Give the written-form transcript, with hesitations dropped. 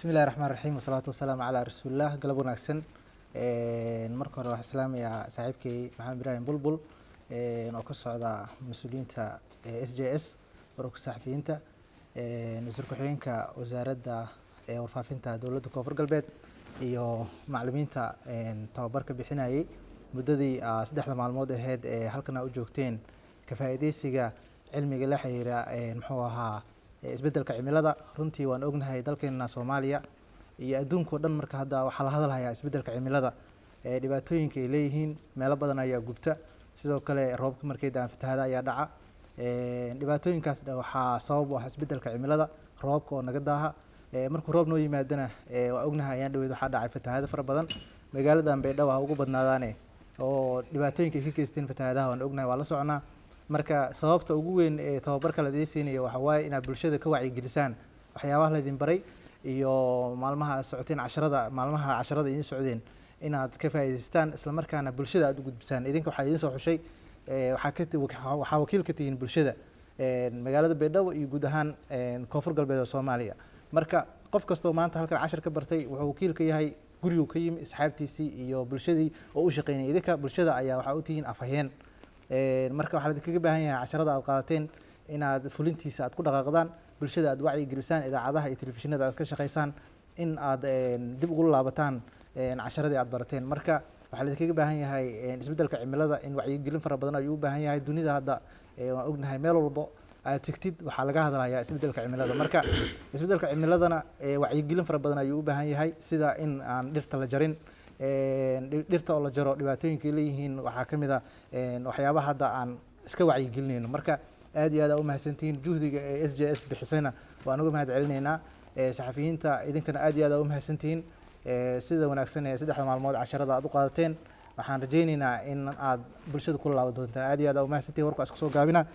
بسم الله الرحمن الرحيم والصلاة والسلام على رسول الله قلب وناكسن marka hore waxaan salaamayaa saaxiibkay maxamed ibraahim bulbul oo ka socda mas'uuliyiinta SJS ururka saxafiyiinta wasiir ku-xigeenka wasaaradda warfaafinta dowladda koonfur galbeed iyo macallimiinta tababarka bixinayay muddadii saddexda maalmood ahayd ee halkan u joogteen ka faa'iideysiga cilmiga la xiriira muxuu ahaa isbeddelka cimilada. runtii waan ognahay dalkeena Soomaaliya iyo adduunka oo dhan marka hadda waxaa la hadalhayaa isbeddelka cimilada dhibaatooyinka ay leeyihiin meelo badan ayaa gubta, sidoo kale roobka markay da'aan fatahaada ayaa dhaca. Dhibaatooyinkaas waxaa sabab u ah isbeddelka cimilada, roobka oo naga daaha markuu roob noo yimaadana waa ognahay ayaan dhaweyd waxaa dhacay fatahaado fara badan magaaladan Baydhabo ha ugu badnaadaane oo dhibaatooyinka ay ka geysteen fatahaadaha waan ognahay, waa la soconaa. marka sababta ugu weyn ee tababarka la idin waxa waaye inaad bulshada ka wacyigelisaan waxyaabaha la idin baray iyo maalmaha socoteen casharada idin socdeen inaad ka faa'iideystaan isla markaana bulshada aad u gudbisaan. idinka waxaa idin soo xushay waxaa wakiil ka tihiin bulshada magaalada Baydhabo iyo guud ahaan koonfur galbeed ee Soomaaliya. marka qof kastoo maanta halkan cashar ka bartay wuxuu wakiil ka yahay gurigu ka yimi asxaabtiisii iyo bulshadii oo u shaqeynayay. idinka bulshada ayaa waxaa u tihiin afhayeen. marka waxaa idinkaga baahan yahay casharada aad qaadateen inaad fulintiisa aad ku dhaqaaqdaan, bulshada aad wacyi gelisaan, idaacadaha iyo telefishinada aad ka shaqeysaan, in aad dib ugu laabataan casharadii aad barateen. marka waxaa idinkaga baahan yahay isbeddelka cimilada in wacyigelin fara badan ayuu u baahan yahay. dunida hadda waan ognahay meel walbo aad tegtid waxaa laga hadlayaa isbeddelka cimilada. marka isbeddelka cimiladana wacyigelin fara badan ayuu u baahan yahay, sida in aan dhirta la jarin. dhirta oo la jaro dhibaatooyinka ay leeyihiin waxaa ka mid ah waxyaabaha hadda aan iska wacyigelinayno. marka aad iyo aad u mahadsantihiin juhdiga ee SJS bixisayna waan uga mahad celinaynaa. saxafiyiinta idinkana aad iyo aad u mahadsantihiin sida wanaagsan ee saddexda maalmood casharada aad u qaadateen. waxaan rajaynaynaa in aad bulshada kula laaban doontaan. aad iyo aad u mahadsantihiin. warku iska soo gaabina.